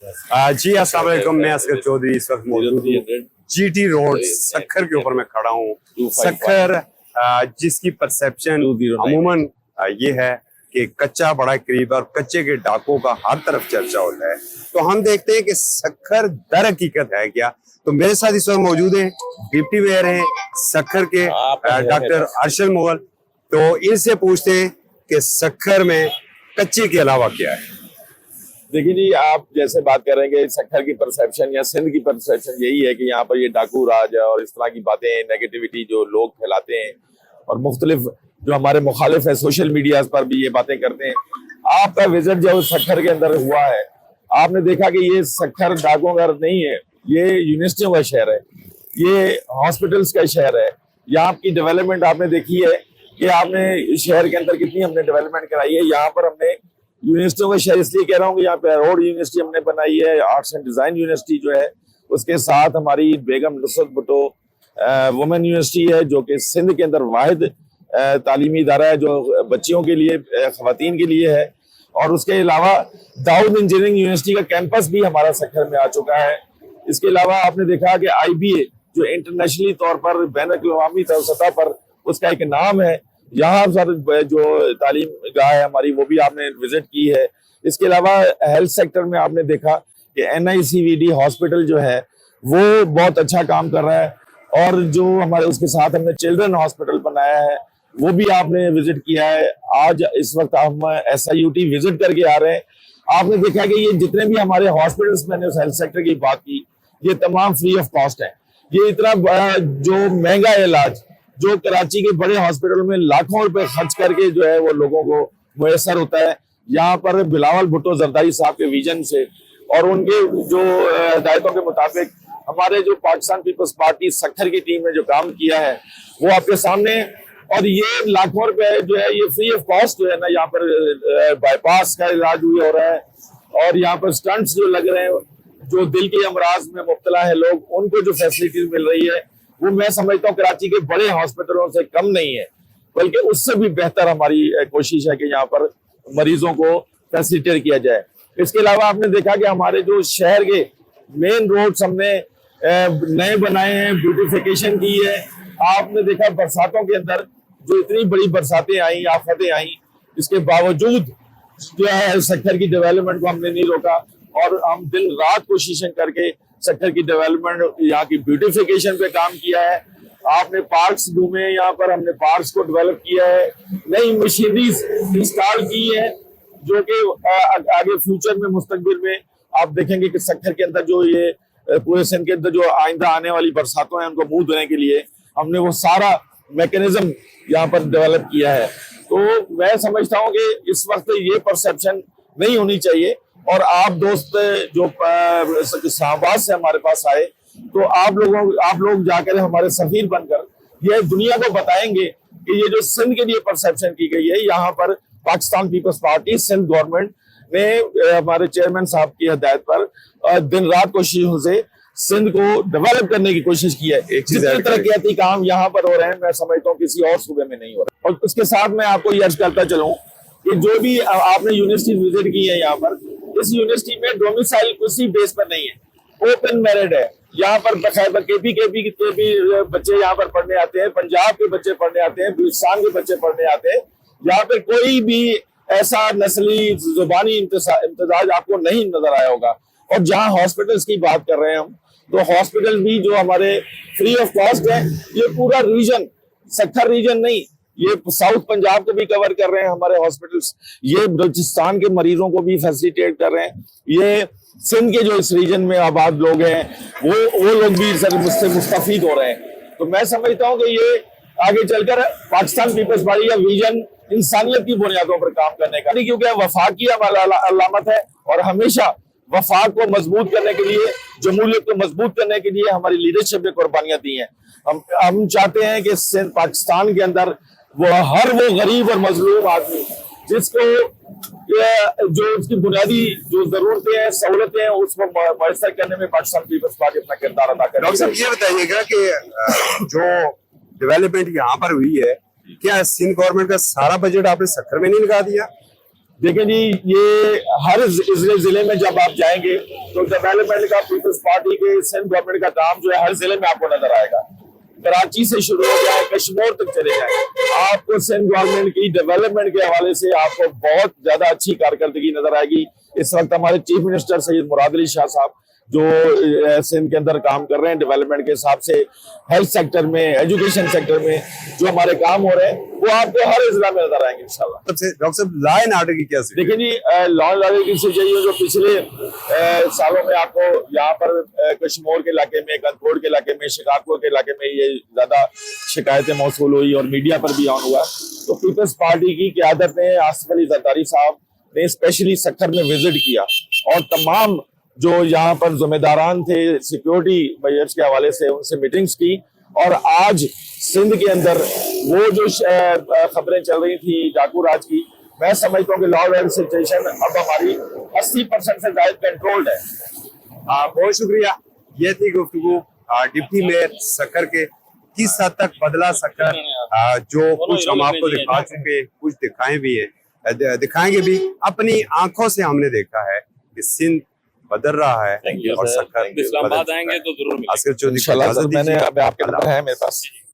जी अस्सलाम वालेकुम, मैं असगर चौधरी इस वक्त मौजूद हूँ जीटी रोड सक्खर के ऊपर मैं खड़ा हूँ। सक्खर जिसकी परसेप्शन अमूमन ये है कि कच्चा बड़ा करीब है और कच्चे के डाकों का हर तरफ चर्चा होता है। तो हम देखते हैं कि सक्खर दर हकीकत है क्या। तो मेरे साथ इस वक्त मौजूद हैं डिप्टी मेयर हैं सक्खर के डॉक्टर अरशद मुगल। तो इनसे पूछते हैं कि सक्खर में कच्चे के अलावा क्या है। देखिए जी, आप जैसे बात करेंगे सक्खर की परसेप्शन या सिंध की परसेप्शन यही है कि यहाँ पर ये डाकू राज है और इस तरह की बातें नेगेटिविटी जो लोग फैलाते हैं और मुख्तलिफ जो हमारे मुखालिफ है सोशल मीडिया पर भी ये बातें करते हैं। आपका विजिट जब सक्खर के अंदर हुआ है, आपने देखा कि ये सक्खर डाकुओं का नहीं है, ये यूनिवर्सिटियों का शहर है, ये हॉस्पिटल्स का शहर है। यहाँ आपकी डेवलपमेंट आपने देखी है कि आपने शहर के अंदर कितनी हमने डेवलपमेंट कराई है। यहाँ पर हमने यूनिवर्सिटियों का शहर इसलिए कह रहा हूँ कि यहाँ पे रोड यूनिवर्सिटी हमने बनाई है, आर्ट्स एंड डिजाइन यूनिवर्सिटी जो है, उसके साथ हमारी बेगम नुसरत भुट्टो वुमेन यूनिवर्सिटी है जो कि सिंध के अंदर वाहिद तालीमी इदारा है जो बच्चियों के लिए खवातीन के लिए है। और उसके अलावा दाऊद इंजीनियरिंग यूनिवर्सिटी का कैंपस भी हमारा सक्खर में आ चुका है। इसके अलावा आपने देखा कि IBA जो इंटरनेशनली तौर पर बैनुल-अक़वामी सतह पर उसका एक नाम है, यहाँ सर जो तालीम गाह है हमारी वो भी आपने विजिट की है। इसके अलावा हेल्थ सेक्टर में आपने देखा कि NICVD हॉस्पिटल जो है वो बहुत अच्छा काम कर रहा है और जो हमारे उसके साथ हमने चिल्ड्रन हॉस्पिटल बनाया है वो भी आपने विजिट किया है। आज इस वक्त हम SIUT विजिट करके आ रहे हैं। आपने देखा कि ये जितने भी हमारे हॉस्पिटल्स, मैंने उस हेल्थ सेक्टर की बात की, ये तमाम फ्री ऑफ कॉस्ट है। ये इतना बड़ा जो महंगा इलाज जो कराची के बड़े हॉस्पिटल में लाखों रुपए खर्च करके जो है वो लोगों को मुयसर होता है, यहाँ पर बिलावल भुट्टो जरदारी साहब के विजन से और उनके जो हिदायतों के मुताबिक हमारे जो पाकिस्तान पीपल्स पार्टी सक्खर की टीम ने जो काम किया है वो आपके सामने। और ये लाखों रुपए जो है ये फ्री ऑफ कॉस्ट जो है ना, यहाँ पर बाईपास का इलाज भी हो रहा है और यहाँ पर स्टंट्स जो लग रहे हैं, जो दिल के अमराज में मुब्तला है लोग, उनको जो फैसिलिटीज मिल रही है वो मैं समझता हूँ कराची के बड़े हॉस्पिटलों से कम नहीं है, बल्कि उससे भी बेहतर हमारी कोशिश है कि यहाँ पर मरीजों को फैसिलिटेट किया जाए। इसके अलावा आपने देखा कि हमारे जो शहर के मेन रोड्स हमने नए बनाए हैं, ब्यूटिफिकेशन की है। आपने देखा बरसातों के अंदर जो इतनी बड़ी बरसातें आई, आफतें आई, इसके बावजूद जो है सक्खर की डेवलपमेंट को हमने नहीं रोका और हम दिन रात कोशिशें करके सक्खर की डेवलपमेंट, यहाँ की ब्यूटिफिकेशन पे काम किया है। आपने पार्क्स घूमे, यहाँ पर हमने पार्क्स को डेवलप किया है, नई मशीनरीज इंस्टॉल की है जो कि आगे फ्यूचर में मुस्तकबिल में आप देखेंगे कि सक्खर के अंदर जो ये पूरे सिंध के अंदर जो आइंदा आने वाली बरसातों हैं उनको मुंह धोने के लिए हमने वो सारा मैकेनिज्म यहाँ पर डेवलप किया है। तो मैं समझता हूँ कि इस वक्त ये परसेप्शन नहीं होनी चाहिए। और आप दोस्त जो शाहबाज से हमारे पास आए, तो आप लोग जाकर हमारे सफीर बनकर ये दुनिया को बताएंगे कि ये जो सिंध के लिए परसेप्शन की गई है, यहाँ पर पाकिस्तान पीपल्स पार्टी सिंध गवर्नमेंट ने हमारे चेयरमैन साहब की हिदायत पर दिन रात कोशिशों से सिंध को डेवलप करने की कोशिश की है। जितने तरक्याती काम यहाँ पर हो रहे हैं मैं समझता हूँ किसी और सूबे में नहीं हो रहा। और उसके साथ मैं आपको ये अर्ज करता चलूँ कि जो भी आपने यूनिवर्सिटी विजिट की है, यहाँ पर इस यूनिवर्सिटी में डोमिसाइल किसी बेस पर नहीं है, ओपन मेरिट है। यहाँ पर बकायदा केपी के भी बच्चे यहाँ पर पढ़ने आते हैं, पंजाब के बच्चे पढ़ने आते हैं, बलूचिस्तान के बच्चे पढ़ने आते हैं। यहाँ पे कोई भी ऐसा नस्ली जुबानी इम्तिजाज आपको नहीं नजर आया होगा। और जहाँ हॉस्पिटल्स की बात कर रहे हैं हम, तो हॉस्पिटल भी जो हमारे फ्री ऑफ कॉस्ट है, ये पूरा रीजन, सक्खर रीजन नहीं, ये साउथ पंजाब को भी कवर कर रहे हैं हमारे हॉस्पिटल्स, ये बलूचिस्तान के मरीजों को भी फैसिलिटेट कर रहे हैं, ये सिंध के जो इस रीजन में आबाद लोग हैं वो लोग भी सर मुझसे मुस्तफीद हो रहे हैं। तो मैं समझता हूँ कि ये आगे चलकर पाकिस्तान पीपल्स पार्टी का विजन इंसानियत की बुनियादों पर काम करने का, क्योंकि वफाक की अलामत है और हमेशा वफाक को मजबूत करने के लिए, जमहूरियत को मजबूत करने के लिए हमारी लीडरशिप ने कुर्बानियां दी हैं। हम चाहते हैं कि पाकिस्तान के अंदर हर वो गरीब और मजलूम आदमी जिसको जो उसकी बुनियादी जो जरूरतें हैं, सहूलतें हैं, उसको मैसर करने में पाकिस्तान पीपल्स पार्टी अपना किरदार अदा करे। डॉक्टर साहब ये बताइएगा कि जो डेवलपमेंट यहाँ पर हुई है, क्या सिंध गवर्नमेंट का सारा बजट आपने सक्खर में नहीं लगा दिया? देखिए जी, ये हर जिले में जब आप जाएंगे तो डेवलपमेंट का पीपल्स पार्टी के सिंध गवर्नमेंट का काम जो है हर जिले में आपको नजर आएगा। कराची से शुरू हो जाए, कश्मीर तक चले जाए, आपको सिंध गवर्नमेंट की डेवलपमेंट के हवाले से आपको बहुत ज्यादा अच्छी कारकर्दगी नजर आएगी। इस वक्त हमारे चीफ मिनिस्टर सैयद मुराद अली शाह साहब जो सिंध के अंदर काम कर रहे हैं डेवलपमेंट के हिसाब से, हेल्थ सेक्टर में, एजुकेशन सेक्टर में जो हमारे काम हो रहे हैं वो आपको हर जिला में नजर आएंगे इंशाल्लाह। सबसे डॉक्टर साहब, लॉ एंड ऑर्डर की क्या स्थिति? देखिए जी, लॉ एंड ऑर्डर की स्थिति जो पिछले सालों में आपको यहाँ पर कश्मीर के इलाके में, कंदकोट के इलाके में, शिकागो के इलाके में ये ज्यादा शिकायतें मौसूल हुई और मीडिया पर भी ऑन हुआ। तो पीपल्स पार्टी की क़यादत में आसिफ अली जरदारी साहब ने स्पेशली सक्खर में विजिट किया और तमाम जो यहाँ पर जिम्मेदारान थे सिक्योरिटी मेजर्स के हवाले से उनसे मीटिंग्स की। और आज सिंध के अंदर वो जो खबरें चल रही थी डाकू राज की, मैं समझता हूँ कि लॉ एंड सिचुएशन अब हमारी 80% से ज्यादा कंट्रोल्ड है। बहुत शुक्रिया। ये थी गुफ्तगू डिप्टी मेयर सक्खर के। किस हद तक बदला सक्खर, जो कुछ हम आपको दिखा चुके, कुछ दिखाए भी है, दिखाएंगे भी। अपनी आंखों से हमने देखा है कि सिंध बदल रहा है और सक्खर इस्लामाबाद आएंगे तो जरूर मिलेंगे। आसिफ चौधरी इंशाल्लाह। मैंने आपके नंबर है मेरे पास।